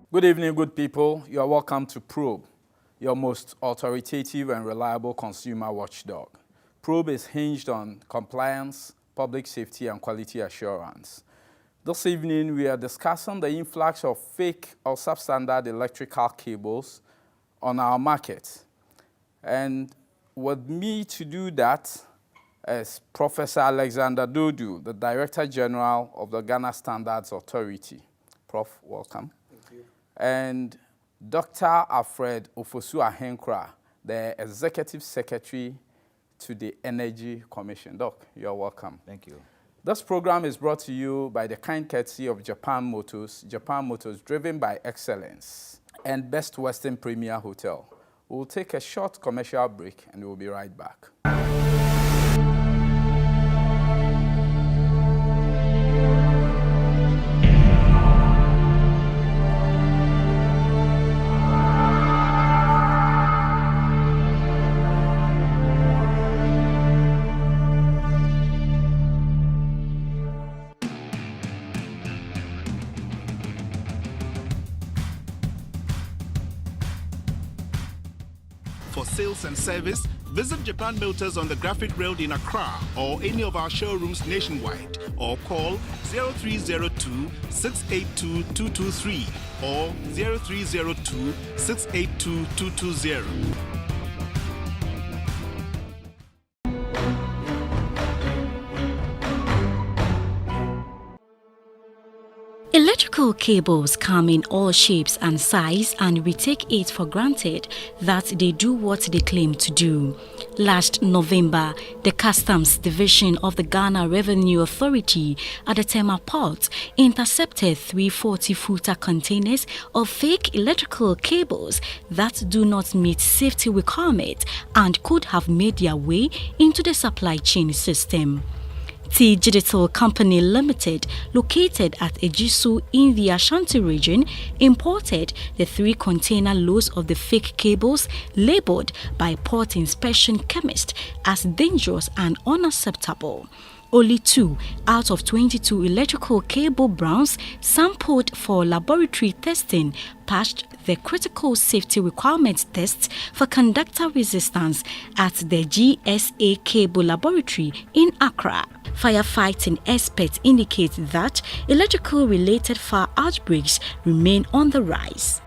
Good evening, good people. You are welcome to Probe, your most authoritative and reliable consumer watchdog. Probe is hinged on compliance, public safety, and quality assurance. This evening, we are discussing the influx of fake or substandard electrical cables on our market. And with me to do that is Professor Alexander Dodu, the Director General of the Ghana Standards Authority. Prof, welcome. And Dr. Alfred Ofosu-Ahenkra, the Executive Secretary to the Energy Commission. Doc, you're welcome. Thank you. This program is brought to you by the kind courtesy of Japan Motors driven by excellence, and Best Western Premier Hotel. We'll take a short commercial break and we'll be right back. For sales and service, visit Japan Motors on the Graphic Road in Accra or any of our showrooms nationwide, or call 0302 682 223 or 0302 682 220. Electrical cables come in all shapes and size, and we take it for granted that they do what they claim to do. Last November, the Customs Division of the Ghana Revenue Authority at the Tema Port intercepted 340-footer containers of fake electrical cables that do not meet safety requirements and could have made their way into the supply chain system. T Digital Company Limited, located at Ejisu in the Ashanti region, imported the 3 container loads of the fake cables labeled by port inspection chemists as dangerous and unacceptable. Only 2 out of 22 electrical cable brands sampled for laboratory testing passed the critical safety requirements tests for conductor resistance at the GSA Cable Laboratory in Accra. Firefighting experts indicate that electrical-related fire outbreaks remain on the rise.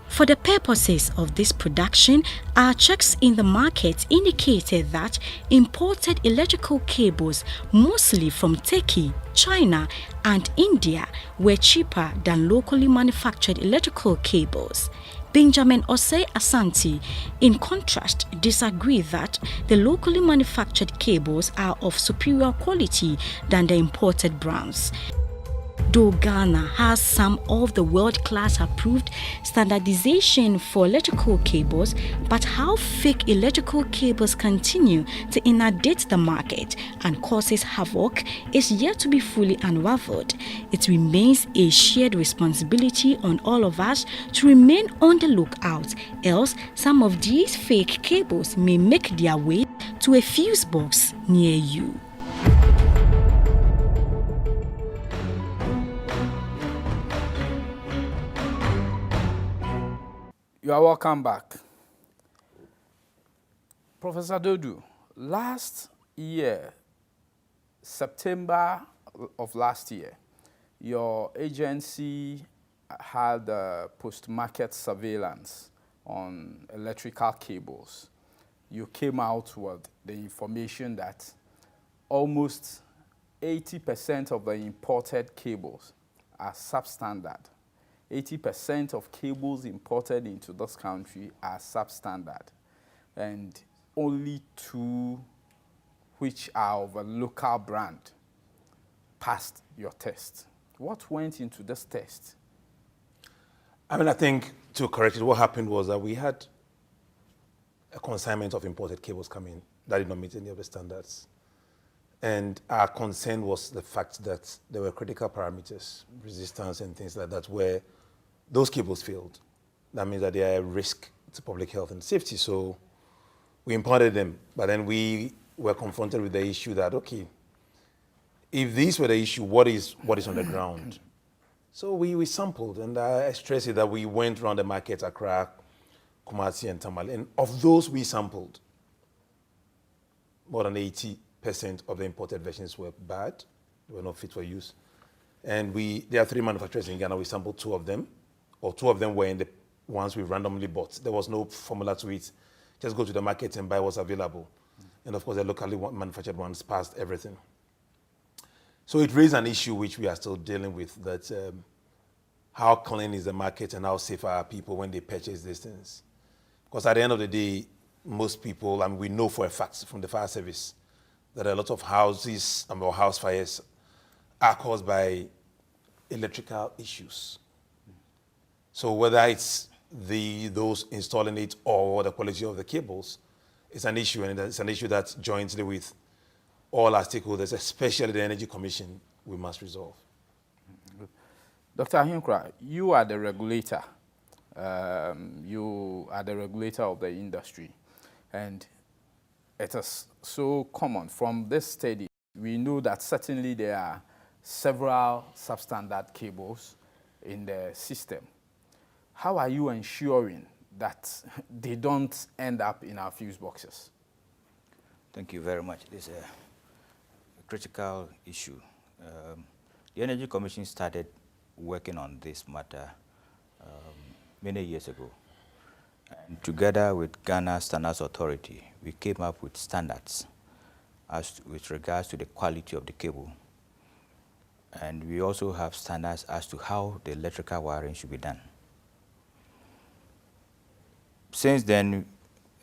For the purposes of this production, our checks in the market indicated that imported electrical cables, mostly from Turkey, China, and India, were cheaper than locally manufactured electrical cables. Benjamin Osei Asante, in contrast, disagreed that the locally manufactured cables are of superior quality than the imported brands. Though Ghana has some of the world-class approved standardization for electrical cables, but how fake electrical cables continue to inundate the market and causes havoc is yet to be fully unraveled. It remains a shared responsibility on all of us to remain on the lookout, else some of these fake cables may make their way to a fuse box near you. You are welcome back. Professor Dodu, last year, September of last year, your agency had post-market surveillance on electrical cables. You came out with the information that almost 80% of the imported cables are substandard. 80% of cables imported into this country are substandard, and only 2 which are of a local brand passed your test. What went into this test? I think to correct it, what happened was that we had a consignment of imported cables coming that did not meet any of the standards. And our concern was the fact that there were critical parameters, resistance and things like that, where those cables failed. That means that they are a risk to public health and safety. So we imported them, but then we were confronted with the issue that, okay, if these were the issue, what is on the ground? So we sampled, and I stress it that we went around the market, Accra, Kumasi, and Tamale. And of those we sampled, more than 80% of the imported versions were bad. They were not fit for use. And there are 3 manufacturers in Ghana. We sampled 2 of them, or 2 of them were in the ones we randomly bought. There was no formula to it. Just go to the market and buy what's available. And of course, the locally manufactured ones passed everything. So it raised an issue which we are still dealing with, that how clean is the market and how safe are people when they purchase these things? Because at the end of the day, most people, and we know for a fact from the fire service, that a lot of houses or house fires are caused by electrical issues. So whether it's those installing it or the quality of the cables, it's an issue, and it's an issue that jointly with all our stakeholders, especially the Energy Commission, we must resolve. Dr. Ahinkra, you are the regulator. You are the regulator of the industry. And it is so common. From this study, we know that certainly there are several substandard cables in the system. How are you ensuring that they don't end up in our fuse boxes? Thank you very much. This is a critical issue. The Energy Commission started working on this matter many years ago. And together with Ghana Standards Authority, we came up with standards with regards to the quality of the cable. And we also have standards as to how the electrical wiring should be done. Since then,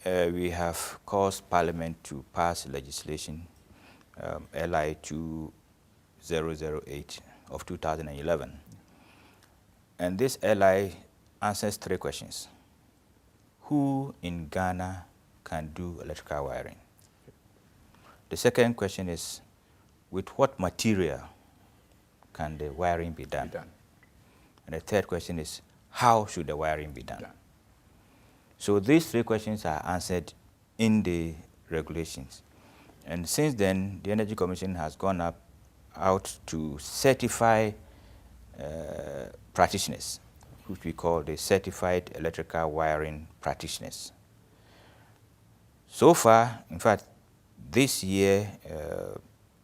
we have caused Parliament to pass legislation, LI 2008 of 2011. And this LI answers 3 questions. Who in Ghana can do electrical wiring? The second question is, with what material can the wiring be done? And the third question is, how should the wiring be done? So these 3 questions are answered in the regulations. And since then, the Energy Commission has gone out to certify practitioners, which we call the Certified Electrical Wiring Practitioners. So far, in fact, this year,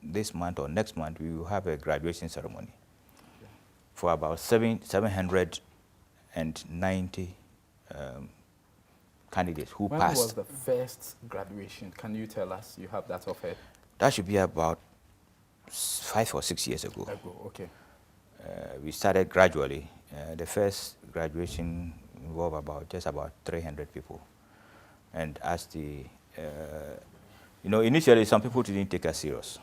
this month or next month, we will have a graduation ceremony for about 790 candidates who passed. When was the first graduation? Can you tell us? You have that offhand? That should be about 5 or 6 years ago. Okay. We started gradually. The first graduation involved just about 300 people. And as initially some people didn't take us serious.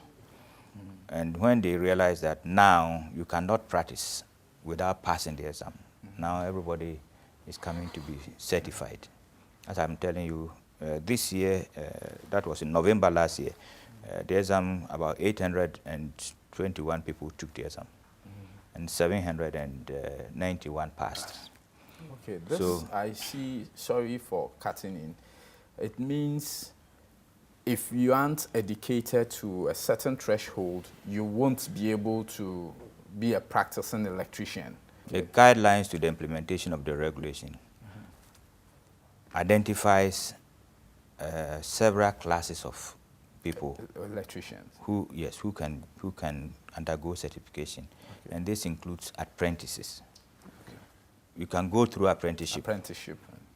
And when they realized that now you cannot practice without passing the exam, now everybody is coming to be certified. As I'm telling you, this year, that was in November last year, the exam, about 821 people took the exam, and 791 passed. Okay, this I see, sorry for cutting in. It means if you aren't educated to a certain threshold, you won't be able to be a practicing electrician. The guidelines to the implementation of the regulation identifies several classes of people, electricians, who can undergo certification, and this includes apprentices. You can go through apprenticeship,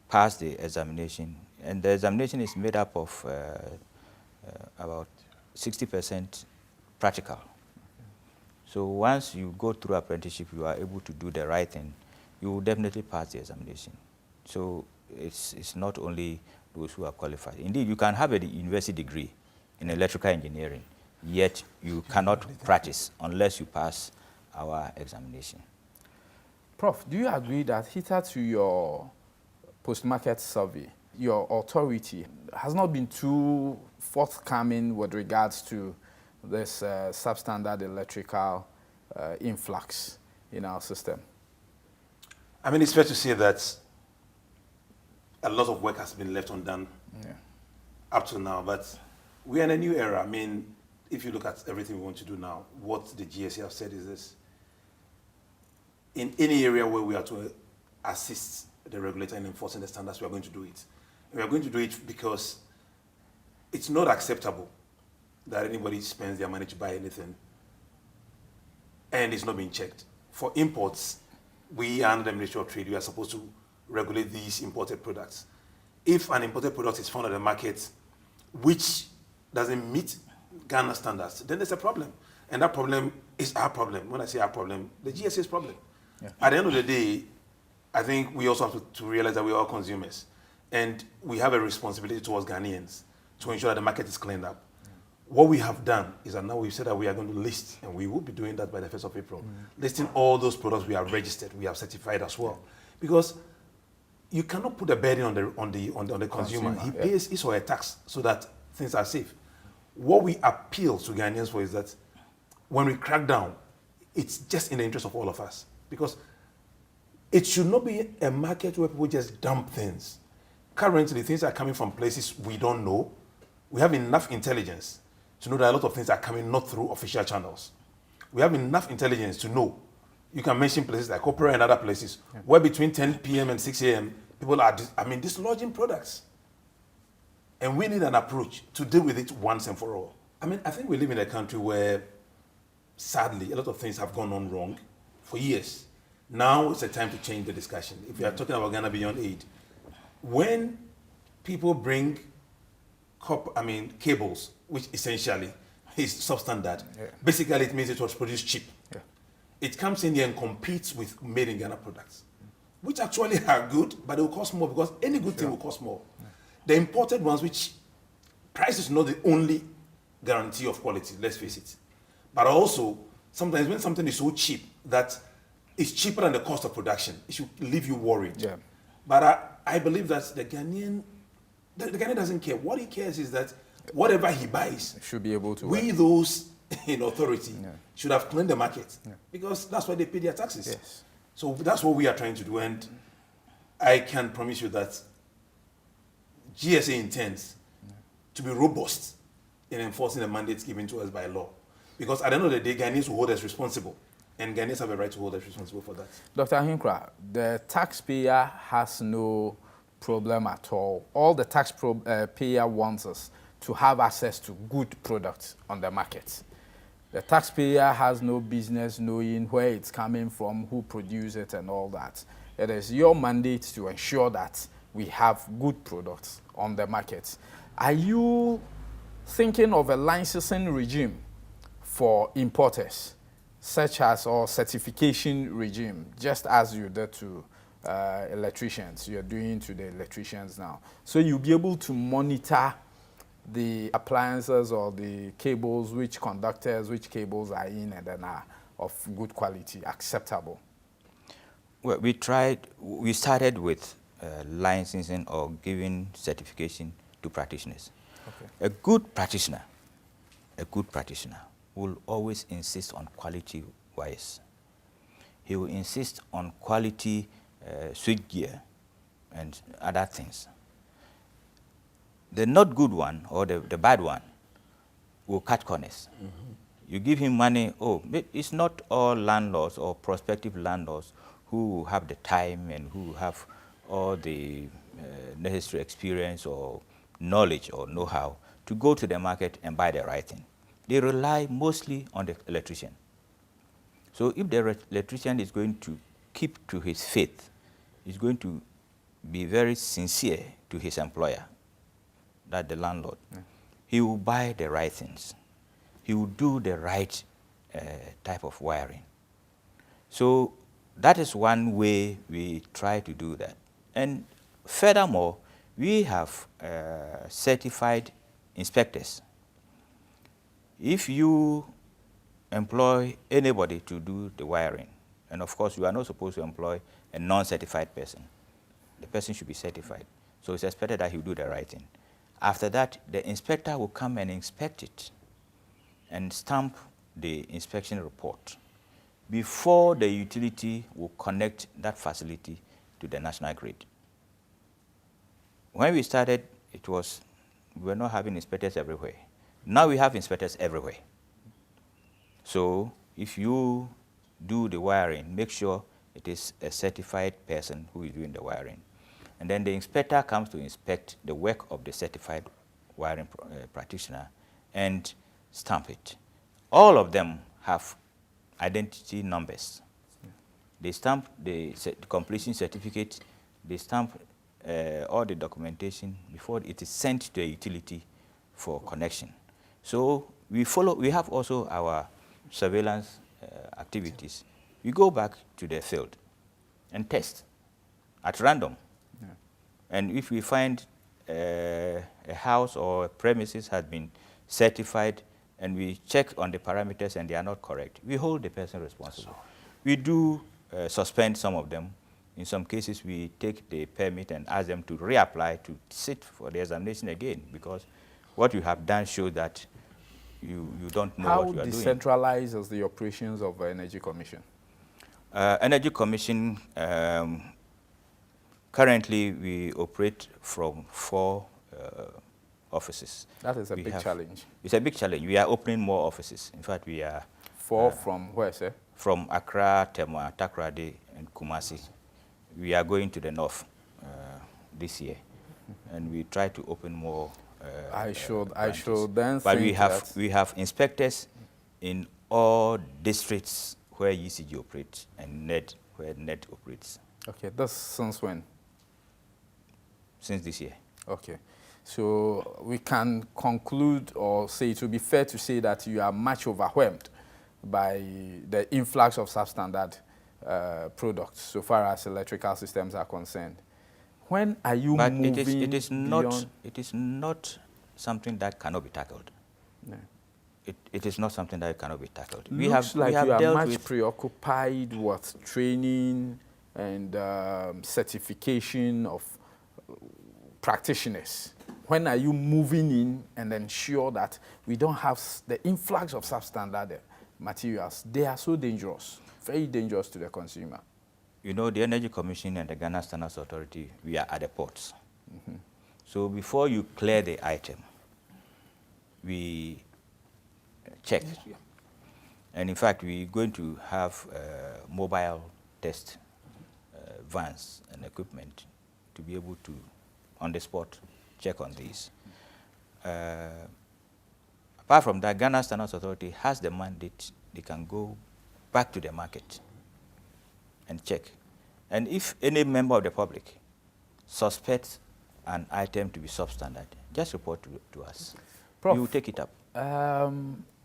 pass the examination, and the examination is made up of about 60% practical. So once you go through apprenticeship, you are able to do the right thing, you will definitely pass the examination. So it's not only those who are qualified. Indeed, you can have a university degree in electrical engineering, yet you cannot practice unless you pass our examination. Prof, do you agree that hitherto your post-market survey, your authority has not been too forthcoming with regards to this substandard electrical influx in our system? I mean, it's fair to say that a lot of work has been left undone up to now, but we are in a new era. I mean, if you look at everything we want to do now, what the GSA have said is this: in any area where we are to assist the regulator in enforcing the standards, we are going to do it. And we are going to do it because it's not acceptable that anybody spends their money to buy anything and it's not being checked. For imports, we and the Ministry of Trade, we are supposed to regulate these imported products. If an imported product is found on the market which doesn't meet Ghana standards, then there's a problem. And that problem is our problem. When I say our problem, the GSA's problem. Yeah. At the end of the day, I think we also have to realize that we are all consumers. And we have a responsibility towards Ghanaians to ensure that the market is cleaned up. What we have done is that now we've said that we are going to list, and we will be doing that by the 1st of April, listing all those products we have registered, we have certified as well. Because you cannot put a burden on the consumer. He pays his or her tax so that things are safe. What we appeal to Ghanaians for is that when we crack down, it's just in the interest of all of us. Because it should not be a market where people just dump things. Currently, things are coming from places we don't know. We have enough intelligence to know that a lot of things are coming not through official channels. We have enough intelligence to know. You can mention places like Opera and other places where between 10 p.m. and 6 a.m. people are, dislodging products. And we need an approach to deal with it once and for all. I think we live in a country where, sadly, a lot of things have gone on wrong for years. Now it's a time to change the discussion. If we are talking about Ghana Beyond Aid, when people bring cables, which essentially is substandard, basically it means it was produced cheap. Yeah. It comes in here and competes with made in Ghana products, which actually are good, but they will cost more because any good thing will cost more. Yeah. The imported ones, which price is not the only guarantee of quality, let's face it. But also, sometimes when something is so cheap that it's cheaper than the cost of production, it should leave you worried. Yeah. But I believe that the Ghanaian doesn't care. What he cares is that whatever he buys, should be able to. We, those in authority, should have cleaned the market because that's why they pay their taxes. Yes. So that's what we are trying to do, and I can promise you that GSA intends to be robust in enforcing the mandates given to us by law, because at the end of the day, Ghanaians will hold us responsible. And Ghanaians have a right to hold us responsible for that. Dr. Hinkra, the taxpayer has no problem at all. All the taxpayer wants us to have access to good products on the market. The taxpayer has no business knowing where it's coming from, who produced it, and all that. It is your mandate to ensure that we have good products on the market. Are you thinking of a licensing regime for importers, such as or certification regime, just as you did to electricians, you're doing to the electricians now? So you'll be able to monitor the appliances or the cables, which conductors, which cables are in and then are of good quality, acceptable. Well, we started with licensing or giving certification to practitioners. Okay. A good practitioner will always insist on quality wires. He will insist on quality switch gear and other things. The not good one or the bad one will cut corners. Mm-hmm. You give him money, it's not all landlords or prospective landlords who have the time and who have all the necessary experience or knowledge or know-how to go to the market and buy the right thing. They rely mostly on the electrician. So if the electrician is going to keep to his faith, he's going to be very sincere to his employer, that the landlord. Yeah. He will buy the right things. He will do the right type of wiring. So that is one way we try to do that. And furthermore, we have certified inspectors. If you employ anybody to do the wiring, and of course you are not supposed to employ a non-certified person, the person should be certified. So it's expected that he will do the right thing. After that, the inspector will come and inspect it and stamp the inspection report before the utility will connect that facility to the national grid. When we started, we were not having inspectors everywhere. Now we have inspectors everywhere. So if you do the wiring, make sure it is a certified person who is doing the wiring. And then the inspector comes to inspect the work of the certified wiring practitioner and stamp it. All of them have identity numbers. They stamp the completion certificate, they stamp all the documentation before it is sent to a utility for connection. So we have also our surveillance activities. We go back to the field and test at random. Yeah. And if we find a house or a premises has been certified and we check on the parameters and they are not correct, we hold the person responsible. We do suspend some of them. In some cases, we take the permit and ask them to reapply to sit for the examination again, because what you have done shows that you don't know what you are doing. How decentralized is the operations of the Energy Commission? Energy Commission, currently we operate from 4 offices. That is a big challenge. It's a big challenge. We are opening more offices. In fact, we are... 4 from where, sir? From Accra, Tema, Takoradi, and Kumasi. We are going to the north this year, and we try to open more. I should then. But we have inspectors in all districts where ECG operates and NED where NED operates. Okay, that's since when? Since this year. Okay, so we can conclude or say it would be fair to say that you are much overwhelmed by the influx of substandard products so far as electrical systems are concerned. When are you moving it is beyond? It is not something that cannot be tackled. No. It is not something that cannot be tackled. Looks like you are much preoccupied with training and certification of practitioners. When are you moving in and ensure that we don't have the influx of substandard materials? They are so dangerous, very dangerous to the consumer. You know, the Energy Commission and the Ghana Standards Authority, we are at the ports. Mm-hmm. So before you clear the item, we check. And in fact, we're going to have mobile test vans and equipment to be able to, on the spot, check on these. Apart from that, Ghana Standards Authority has the mandate. They can go back to the market and check. And if any member of the public suspects an item to be substandard, just report to us. Prof, we will take it up.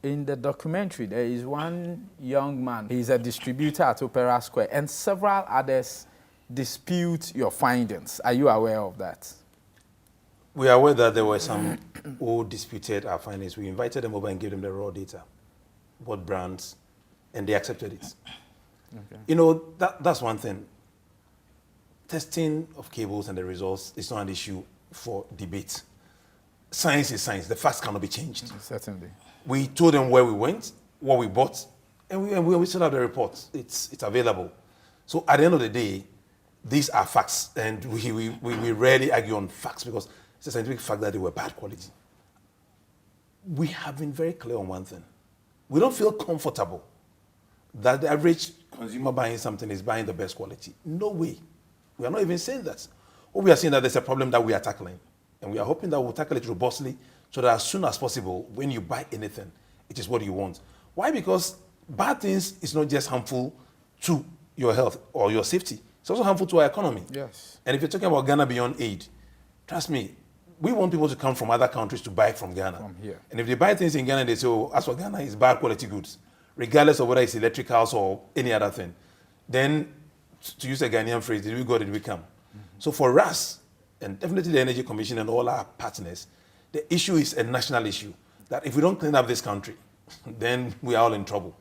In the documentary, there is one young man. He's a distributor at Opera Square, and several others dispute your findings. Are you aware of that? We are aware that there were some who disputed our findings. We invited them over and gave them the raw data, what brands, and they accepted it. Okay. You know, that's one thing. Testing of cables and the results is not an issue for debate. Science is science. The facts cannot be changed. Certainly. We told them where we went, what we bought, and we still have the report. It's available. So at the end of the day, these are facts, and we rarely argue on facts because it's a scientific fact that they were bad quality. We have been very clear on one thing. We don't feel comfortable that the average consumer buying something is buying the best quality. No way. We are not even saying that. What we are saying that there's a problem that we are tackling, and we are hoping that we'll tackle it robustly so that as soon as possible, when you buy anything, it is what you want. Why? Because bad things is not just harmful to your health or your safety. It's also harmful to our economy. Yes. And if you're talking about Ghana Beyond Aid, trust me, we want people to come from other countries to buy from Ghana. From here. And if they buy things in Ghana, they say, oh, as for Ghana, it's bad quality goods, regardless of whether it's electricals or any other thing. Then, to use a Ghanaian phrase, did we go, did we come? Mm-hmm. So for us, and definitely the Energy Commission and all our partners, the issue is a national issue, that if we don't clean up this country, then we are all in trouble.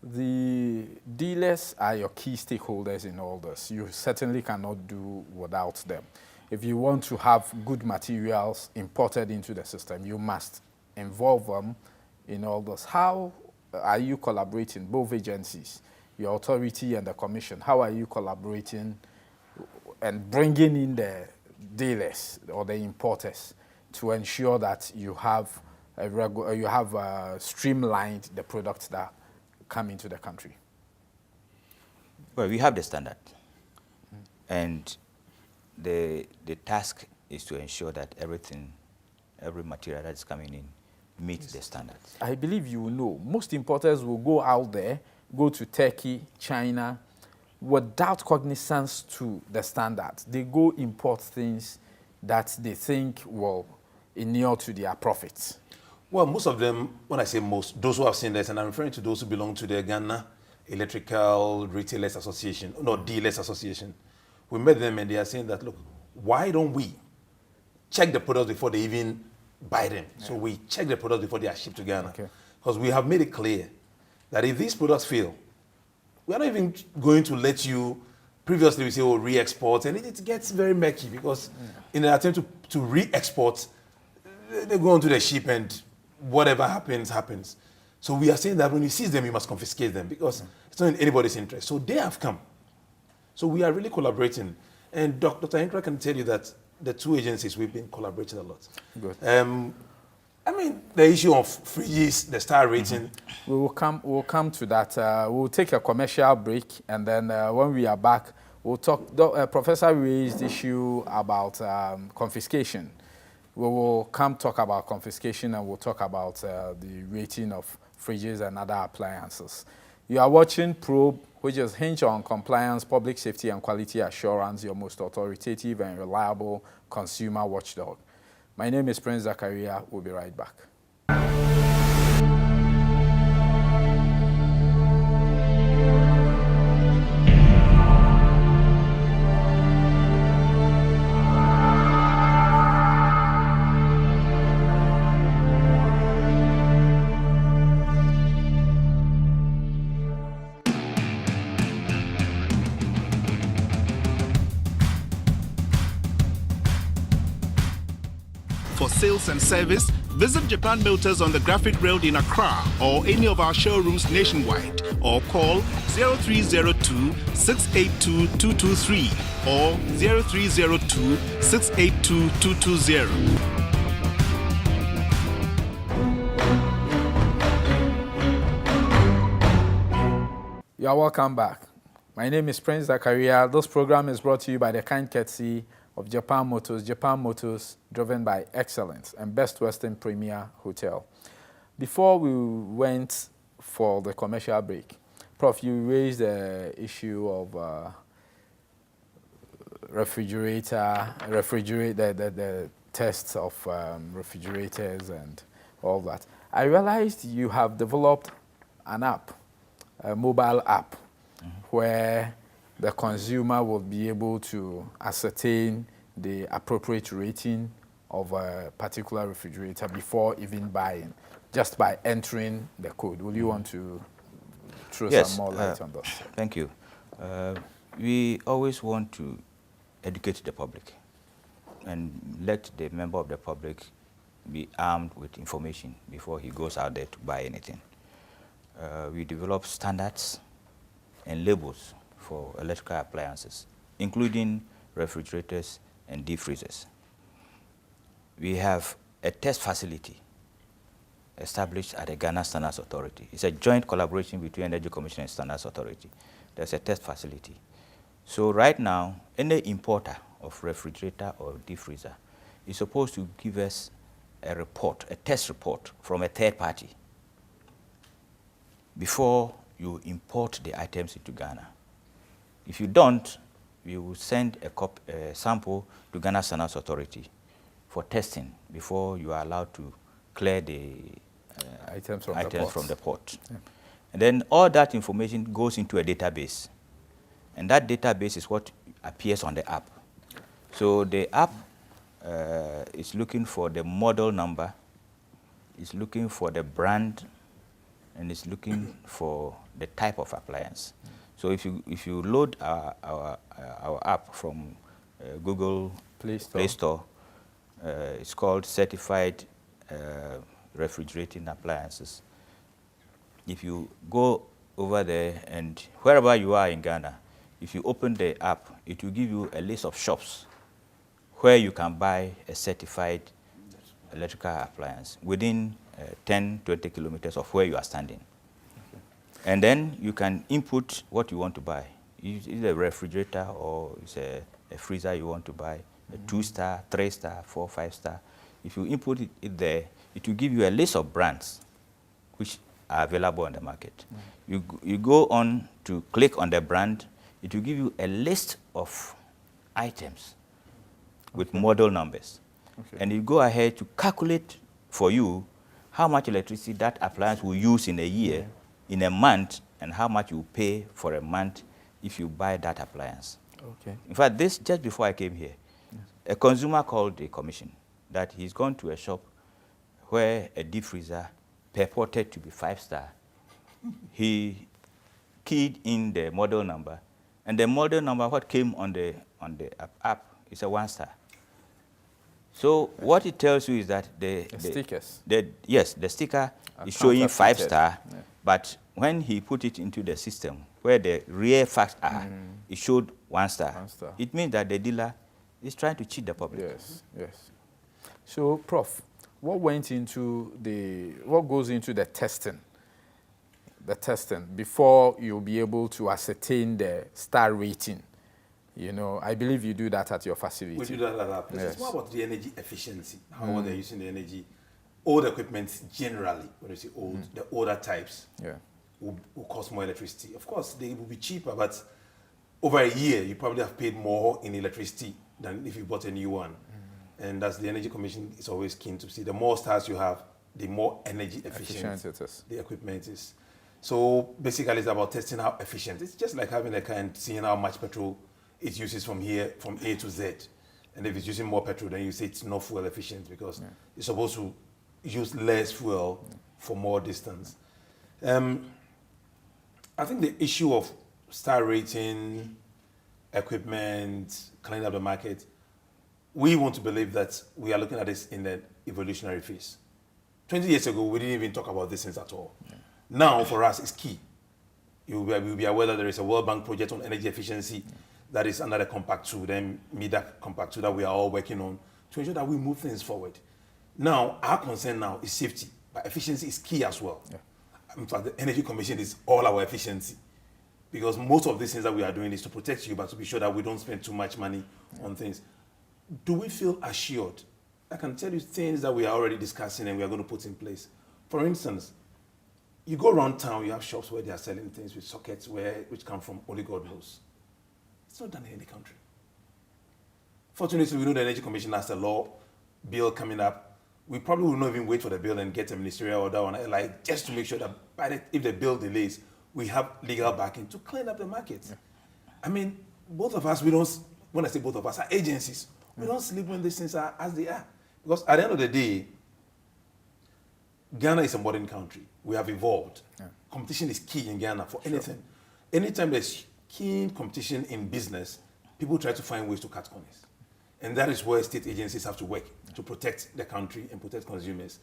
The dealers are your key stakeholders in all this. You certainly cannot do without them. If you want to have good materials imported into the system, you must involve them in all this. How are you collaborating, both agencies, your authority and the commission? How are you collaborating and bringing in the dealers or the importers to ensure that you have streamlined the products that come into the country? Well, we have the standard. And the task is to ensure that every material that's coming in meets the standards. I believe you know, most importers will go out there, go to Turkey, China, without cognizance to the standards. They go import things that they think will inure to their profits. Well, most of them, when I say most, those who have seen this, and I'm referring to those who belong to the Ghana Electrical Retailers Association, not Dealers Association. We met them and they are saying that, look, why don't we check the products before they even buy them? Yeah. So we check the products before they are shipped to Ghana. Because we have made it clear that if these products fail, we are not even going to let you, previously we say, oh, re-export, and it gets very murky because in an attempt to re-export, they go onto the ship and whatever happens, happens. So we are saying that when you seize them, you must confiscate them because it's not in anybody's interest. So they have come. So we are really collaborating. And Dr. Inkra can tell you that the two agencies, we've been collaborating a lot. Good. I mean, the issue of fridges, the star rating. We'll come to that. We'll take a commercial break, and then when we are back, we'll talk. Professor raised the issue about confiscation. We will come talk about confiscation, and we'll talk about the rating of fridges and other appliances. You are watching Probe, which is hinged on compliance, public safety, and quality assurance, your most authoritative and reliable consumer watchdog. My name is Prince Zakaria. We'll be right back. For sales and service, visit Japan Motors on the Graphic Road in Accra or any of our showrooms nationwide, or call 0302 682 223 or 0302 682 220. You are welcome back. My name is Prince Zakaria. This program is brought to you by the kind courtesy of Japan Motors, driven by excellence, and Best Western Premier Hotel. Before we went for the commercial break, Prof, you raised the issue of the tests of refrigerators and all that. I realized you have developed an app, a mobile app, where the consumer will be able to ascertain the appropriate rating of a particular refrigerator before even buying, just by entering the code. Will you want to throw some more light on that? Thank you. We always want to educate the public and let the member of the public be armed with information before he goes out there to buy anything. We develop standards and labels for electrical appliances, including refrigerators and deep freezers. We have a test facility established at the Ghana Standards Authority. It's a joint collaboration between Energy Commission and Standards Authority. There's a test facility. So right now, any importer of refrigerator or deep freezer is supposed to give us a report, a test report from a third party before you import the items into Ghana. If you don't, we will send a sample to Ghana Standards Authority for testing before you are allowed to clear the items from the port. Yeah. And then all that information goes into a database. And that database is what appears on the app. So the app is looking for the model number, is looking for the brand, and is looking for the type of appliance. So if you load our app from Google Play Store, it's called Certified Refrigerating Appliances. If you go over there and wherever you are in Ghana, if you open the app, it will give you a list of shops where you can buy a certified electrical appliance within 10, 20 kilometers of where you are standing. And then you can input what you want to buy. It's a refrigerator or it's a freezer you want to buy, a 2-star, 3-star, 4, 5-star. If you input it there, it will give you a list of brands which are available on the market. You go on to click on the brand, it will give you a list of items with model numbers. And you go ahead to calculate for you how much electricity that appliance will use in a year, in a month, and how much you pay for a month if you buy that appliance. In fact, this just before I came here, a consumer called the commission that he's gone to a shop where a deep freezer purported to be 5-star. He keyed in the model number, and the model number, what came on the app, is a 1-star. So what it tells you is that the stickers. Yes, the sticker is showing 5-star, but when he put it into the system where the real facts are, it showed 1-star. 1-star. It means that the dealer is trying to cheat the public. Yes, yes. So, Prof, what goes into the testing? The testing before you'll be able to ascertain the star rating. You know, I believe you do that at your facility. We do that at our place. Yes. It's more about the energy efficiency, how well they're using the energy. Old equipment generally, when you say old, the older types will cost more electricity. Of course, they will be cheaper, but over a year, you probably have paid more in electricity than if you bought a new one. And that's the Energy Commission is always keen to see. The more stars you have, the more energy efficient it is. the equipment is. So basically, it's about testing how efficient. It's just like having a car and seeing how much petrol it uses from here, from A to Z. And if it's using more petrol, then you say it's not fuel efficient because it's supposed to use less fuel for more distance. I think the issue of star rating, equipment, cleaning up the market, we want to believe that we are looking at this in the evolutionary phase. 20 years ago, we didn't even talk about these things at all. Now, for us, it's key. You'll be aware that there is a World Bank project on energy efficiency that is under the Compact 2, then MEDA Compact 2 that we are all working on to ensure that we move things forward. Now, our concern now is safety, but efficiency is key as well. In fact, the Energy Commission is all our efficiency because most of these things that we are doing is to protect you, but to be sure that we don't spend too much money on things. Do we feel assured? I can tell you things that we are already discussing and we are going to put in place. For instance, you go around town, you have shops where they are selling things with sockets which come from only God knows. It's not done in any country. Fortunately, we know the Energy Commission has a law bill coming up. We probably will not even wait for the bill and get a ministerial order on it, like just to make sure that if the bill delays, we have legal backing to clean up the market. I mean, both of us, we don't, when I say both of us, are agencies. We don't sleep when these things are as they are. Because at the end of the day, Ghana is a modern country. We have evolved. Competition is key in Ghana for anything. Anytime there's keen competition in business, people try to find ways to cut corners. And that is where state agencies have to work to protect the country and protect consumers.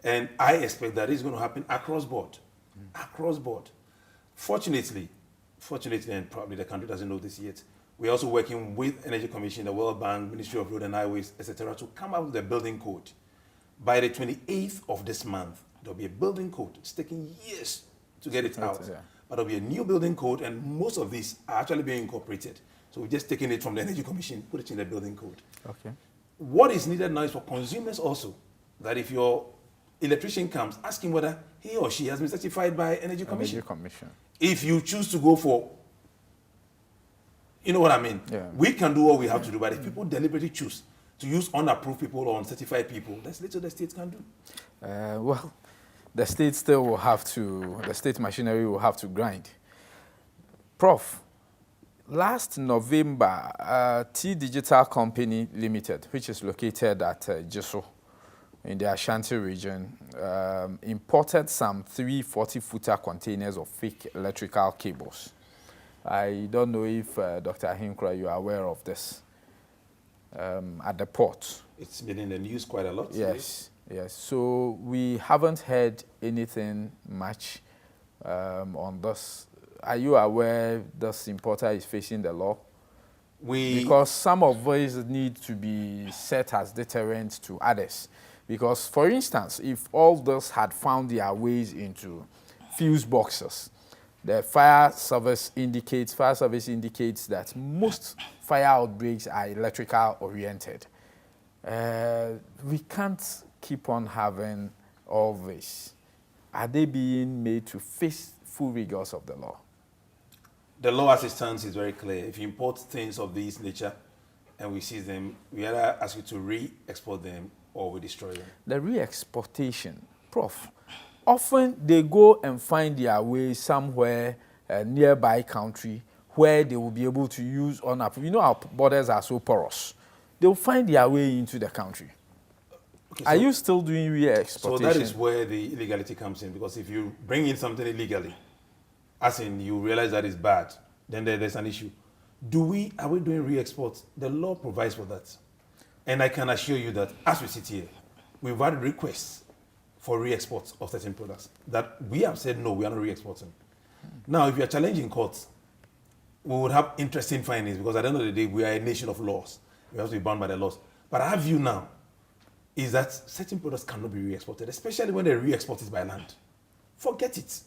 And I expect that is going to happen across board. Across board. Fortunately, and probably the country doesn't know this yet, we're also working with Energy Commission, the World Bank, Ministry of Road and Highways, etc., to come up with a building code. By the 28th of this month, there'll be a building code. It's taking years to get it out. But there'll be a new building code, and most of these are actually being incorporated. So we're just taking it from the Energy Commission, put it in the building code. What is needed now is for consumers also, that if your electrician comes, ask him whether he or she has been certified by Energy Commission. If you choose to go for, you know what I mean? We can do what we have to do, but if people deliberately choose to use unapproved people or uncertified people, that's little the state can do. Well, the state still will have to, the state machinery will have to grind. Prof, last November, T Digital Company Limited, which is located at Jeso in the Ashanti region, imported some 340-footer containers of fake electrical cables. I don't know if Dr. Ahinkra, you are aware of this at the port. It's been in the news quite a lot. Yes, yes. So we haven't heard anything much on this. Are you aware this importer is facing the law? Because some of these need to be set as deterrent to others. Because, for instance, if all this had found their ways into fuse boxes, The fire service indicates that most fire outbreaks are electrical oriented. We can't keep on having all this. Are they being made to face full rigors of the law? The law as it stands is very clear. If you import things of this nature and we seize them, we either ask you to re-export them or we destroy them. The re-exportation, Prof, often they go and find their way somewhere nearby country where they will be able to use on our, you know, our borders are so porous. They will find their way into the country. Okay, so are you still doing re-exportation? So that is where the illegality comes in, because if you bring in something illegally, as in you realize that is bad, then there's an issue. Are we doing re-export? The law provides for that. And I can assure you that as we sit here, we've had requests for re-exports of certain products that we have said, no, we are not re-exporting. Now, if you are challenging courts, we would have interesting findings, because at the end of the day, we are a nation of laws. We have to be bound by the laws. But our view now is that certain products cannot be re-exported, especially when they're re-exported by land. Forget it.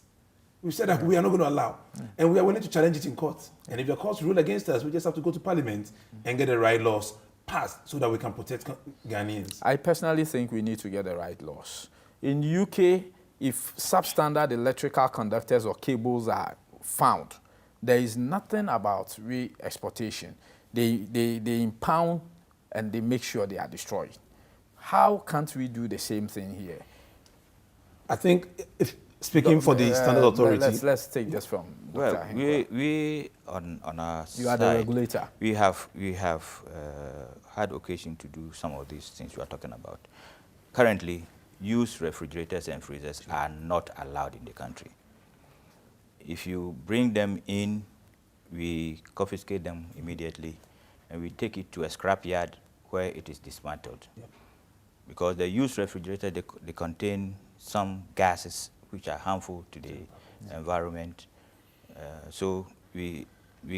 We've said that we are not going to allow. And we are willing to challenge it in court. And if the courts rule against us, we just have to go to parliament and get the right laws passed so that we can protect Ghanaians. I personally think we need to get the right laws. In the UK, if substandard electrical conductors or cables are found, there is nothing about re-exportation. They impound and they make sure they are destroyed. How can't we do the same thing here? I think, speaking for the standard authority. Let's take this from Dr. Well, we on our you side, are the regulator. We have had occasion to do some of these things you are talking about. Currently, used refrigerators and freezers are not allowed in the country. If you bring them in, we confiscate them immediately, and we take it to a scrap yard where it is dismantled. Yep. Because the used refrigerator, they contain some gases which are harmful to the environment. So we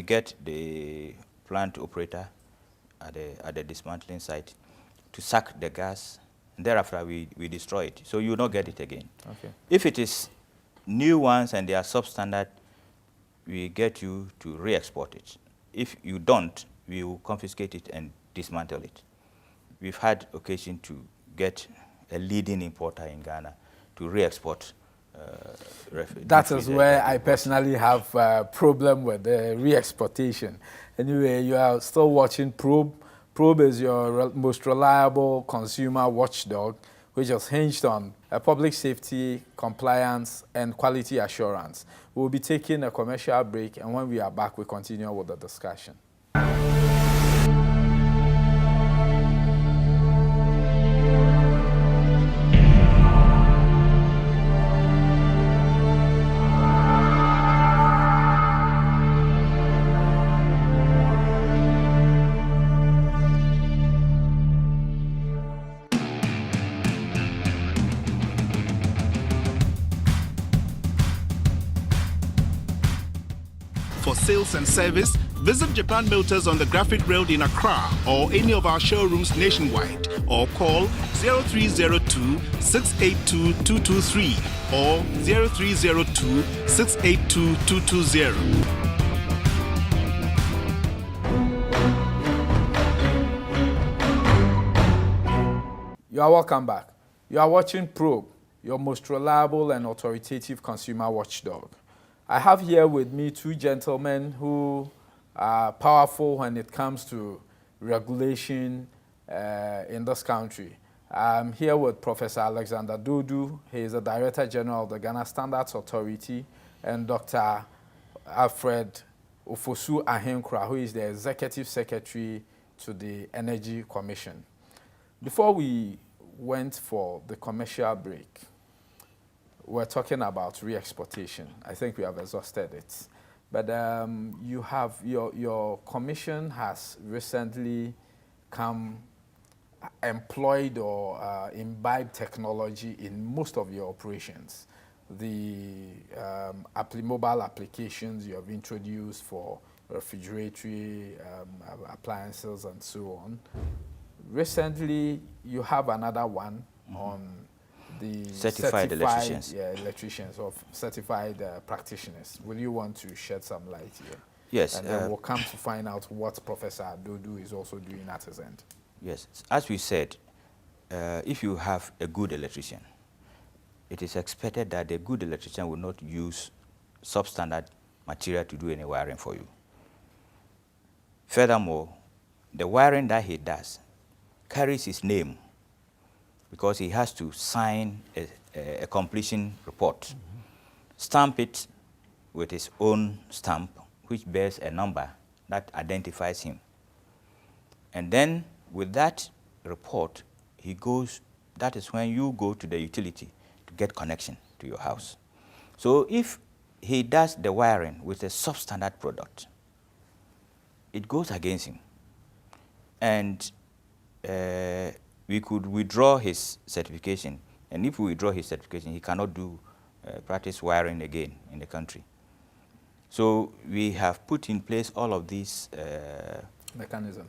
get the plant operator at the dismantling site to suck the gas, and thereafter we destroy it. So you will not get it again. Okay. If it is new ones and they are substandard, we get you to re-export it. If you don't, we will confiscate it and dismantle it. We've had occasion to get a leading importer in Ghana to re-export. That is where I personally have a problem with the re-exportation. Anyway, you are still watching Probe. Probe is your most reliable consumer watchdog, which is hinged on public safety, compliance, and quality assurance. We'll be taking a commercial break, and when we are back, we continue with the discussion. For sales and service, visit Japan Motors on the Graphic Road in Accra or any of our showrooms nationwide, or call 0302 682 223 or 0302 682 220. You are welcome back. You are watching Probe, your most reliable and authoritative consumer watchdog. I have here with me two gentlemen who are powerful when it comes to regulation in this country. I'm here with Professor Alexander Dodu. He is the Director General of the Ghana Standards Authority, and Dr. Alfred Ofosu Ahenkra, who is the Executive Secretary to the Energy Commission. Before we went for the commercial break, we're talking about re-exportation. I think we have exhausted it. But you have your commission has recently employed or imbibed technology in most of your operations. The mobile applications you have introduced for refrigerator appliances and so on. Recently, you have another one on the certified electricians. Yeah, electricians or certified practitioners. Will you want to shed some light here? Yes. And then we'll come to find out what Professor Adodu is also doing at his end. Yes. As we said, if you have a good electrician, it is expected that the good electrician will not use substandard material to do any wiring for you. Furthermore, the wiring that he does carries his name because he has to sign a completion report, stamp it with his own stamp, which bears a number that identifies him. And then with that report, that is when you go to the utility to get connection to your house. So if he does the wiring with a substandard product, it goes against him. And we could withdraw his certification. And if we withdraw his certification, he cannot do practice wiring again in the country. So we have put in place all of these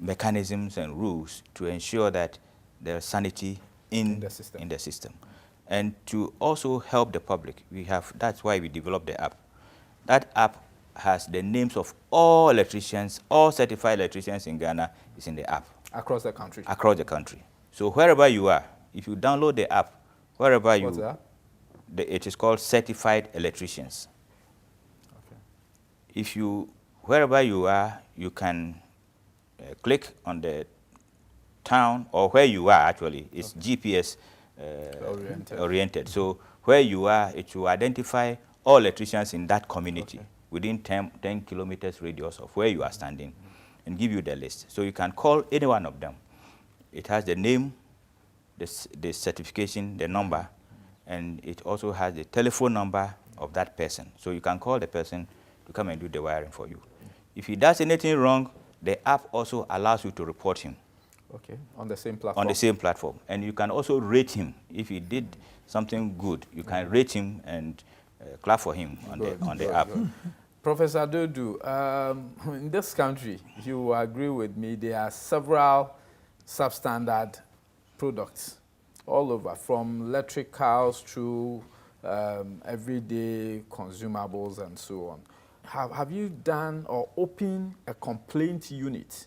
mechanisms and rules to ensure that there's sanity in the system. And to also help the public, that's why we developed the app. That app has the names of all electricians, all certified electricians in Ghana is in the app. Across the country? Across the country. So wherever you are, if you download the app, wherever you... What's that? It is called Certified Electricians. Okay. Wherever you are, you can click on the town, or where you are actually, it's GPS oriented. So where you are, it will identify all electricians in that community within 10 kilometers radius of where you are standing and give you the list. So you can call any one of them. It has the name, the certification, the number, and it also has the telephone number of that person. So you can call the person to come and do the wiring for you. If he does anything wrong, the app also allows you to report him. Okay, on the same platform? On the same platform. And you can also rate him. If he did something good, you can rate him and clap for him on the app. Good. Professor Adodu, in this country, you will agree with me, there are several substandard products all over, from electricals through everyday consumables and so on. Have you done or opened a complaint unit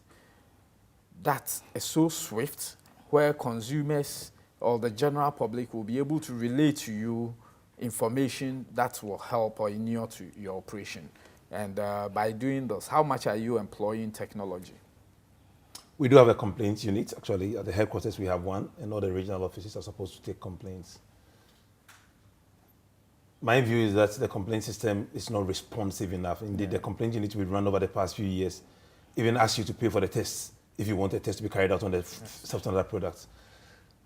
that is so swift, where consumers or the general public will be able to relate to you information that will help or inure to your operation? And by doing this, how much are you employing technology? We do have a complaints unit. Actually, at the headquarters, we have one, and all the regional offices are supposed to take complaints. My view is that the complaint system is not responsive enough. Indeed, the complaint unit we've run over the past few years even ask you to pay for the tests if you want a test to be carried out on the substandard products.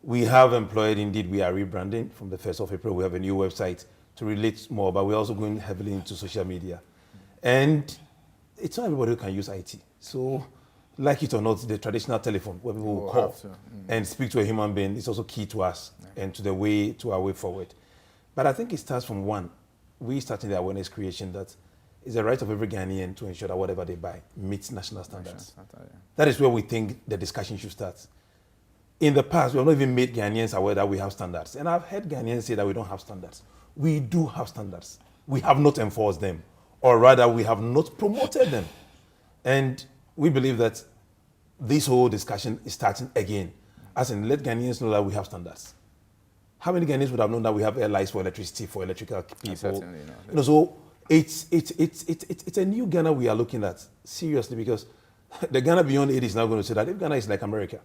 We have employed, indeed, we are rebranding from the 1st of April. We have a new website to relate more, but we're also going heavily into social media. And it's not everybody who can use IT. So, like it or not, the traditional telephone where people will call and speak to a human being is also key to us and to our way forward. But I think it starts from one. We starting the awareness creation that it's the right of every Ghanaian to ensure that whatever they buy meets national standards. That is where we think the discussion should start. In the past, we have not even made Ghanaians aware that we have standards. And I've heard Ghanaians say that we don't have standards. We do have standards. We have not enforced them, or rather, we have not promoted them. And we believe that this whole discussion is starting again, as in let Ghanaians know that we have standards. How many Ghanaians would have known that we have airlines for electricity, for electrical people? So it's a new Ghana we are looking at, seriously, because the Ghana beyond 80 is now going to say that if Ghana is like America,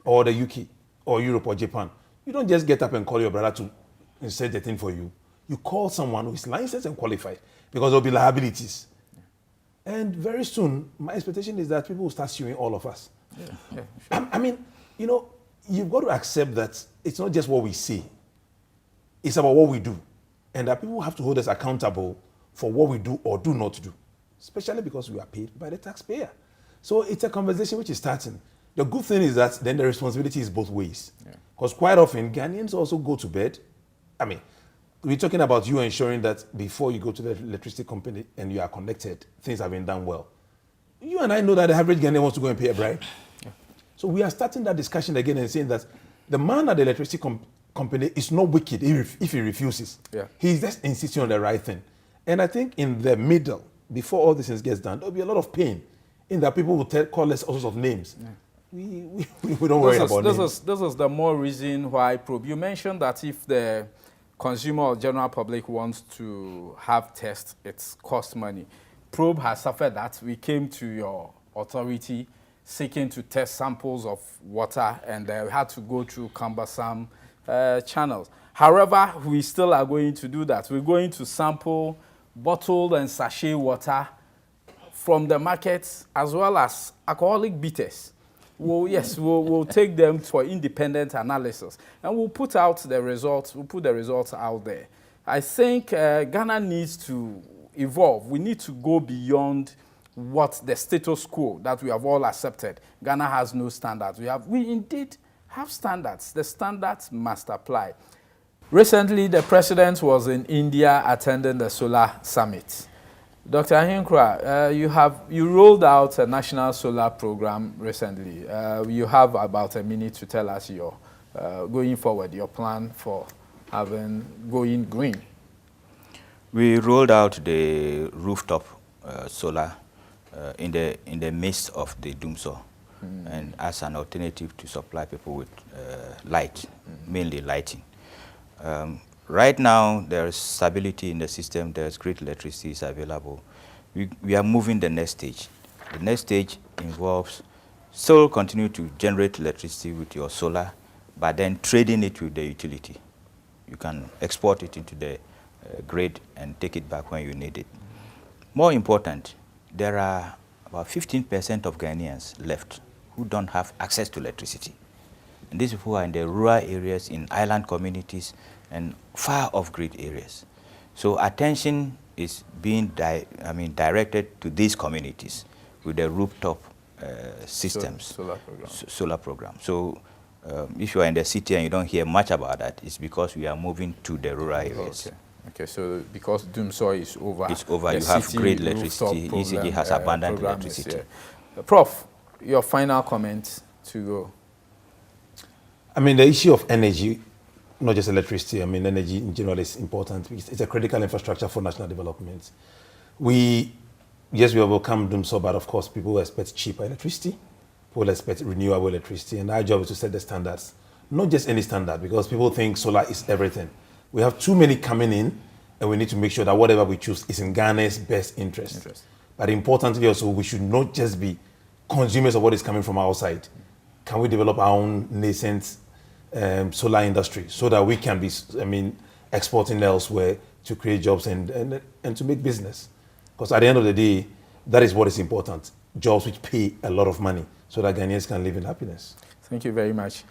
or the UK, or Europe, or Japan, you don't just get up and call your brother to insert the thing for you. You call someone who is licensed and qualified, because there will be liabilities. And very soon, my expectation is that people will start suing all of us. Sure. I mean, you've got to accept that it's not just what we say. It's about what we do. And that people have to hold us accountable for what we do or do not do, especially because we are paid by the taxpayer. So it's a conversation which is starting. The good thing is that then the responsibility is both ways. Because quite often, Ghanaians also go to bed. I mean, we're talking about you ensuring that before you go to the electricity company and you are connected, things have been done well. You and I know that the average Ghanaian wants to go and pay a bribe. So we are starting that discussion again and saying that the man at the electricity company is not wicked if he refuses. Yeah. He's just insisting on the right thing. And I think in the middle, before all this gets done, there'll be a lot of pain in that people will call us all sorts of names. Yeah. We don't worry about names. This is the more reason why probe. You mentioned that if the consumer or general public wants to have tests, it costs money. Probe has suffered that. We came to your authority seeking to test samples of water, and we had to go through cumbersome channels. However, we still are going to do that. We're going to sample bottled and sachet water from the markets as well as alcoholic bitters. We'll take them for independent analysis, and we'll put out the results. We'll put the results out there. I think Ghana needs to evolve. We need to go beyond what the status quo that we have all accepted. Ghana has no standards. We indeed have standards. The standards must apply. Recently, the president was in India attending the Solar Summit. Dr. Ahinkra, you rolled out a national solar program recently. You have about a minute to tell us your going forward, your plan for going green. We rolled out the rooftop solar in the midst of the Dumso, and as an alternative to supply people with light, mainly lighting. Right now, there is stability in the system. There is great electricity is available. We are moving the next stage. The next stage involves still continue to generate electricity with your solar, but then trading it with the utility. You can export it into the grid and take it back when you need it. More important, there are about 15% of Ghanaians left who don't have access to electricity. And these people are in the rural areas, in island communities, and far off grid areas. So attention is being directed to these communities with the rooftop systems, solar program. So if you are in the city and you don't hear much about that, it's because we are moving to the rural areas. Okay, so because Dumso is over, it's over. You have great electricity. ECG has abundant electricity. Prof, your final comment to go. I mean, the issue of energy, not just electricity, I mean, energy in general is important. It's a critical infrastructure for national development. We welcome Dumso, but of course, people expect cheaper electricity. People expect renewable electricity, and our job is to set the standards. Not just any standard, because people think solar is everything. We have too many coming in, and we need to make sure that whatever we choose is in Ghana's best interest. But importantly also, we should not just be consumers of what is coming from outside. Can we develop our own nascent solar industry so that we can be, exporting elsewhere to create jobs and to make business? Because at the end of the day, that is what is important. Jobs which pay a lot of money so that Ghanaians can live in happiness. Thank you very much.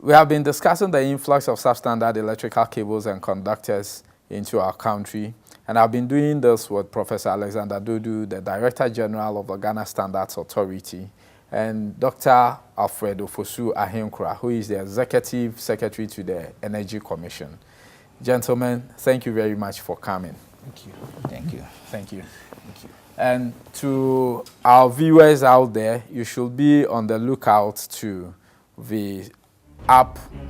We have been discussing the influx of substandard electrical cables and conductors into our country. And I've been doing this with Professor Alexander Dodu, the Director General of the Ghana Standards Authority, and Dr. Alfredo Fosu Ahinkra, who is the Executive Secretary to the Energy Commission. Gentlemen, thank you very much for coming. Thank you. Thank you. Thank you. Thank you. And to our viewers out there, you should be on the lookout to the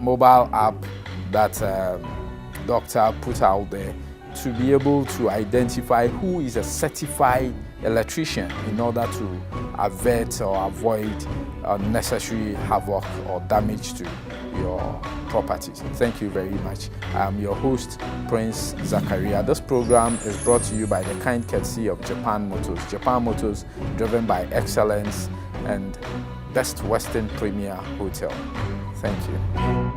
mobile app that Doctor put out there to be able to identify who is a certified electrician in order to avert or avoid unnecessary havoc or damage to your properties. Thank you very much. I'm your host, Prince Zakaria. This program is brought to you by the kind courtesy of Japan Motors. Japan Motors, driven by excellence and Best Western Premier Hotel. Thank you.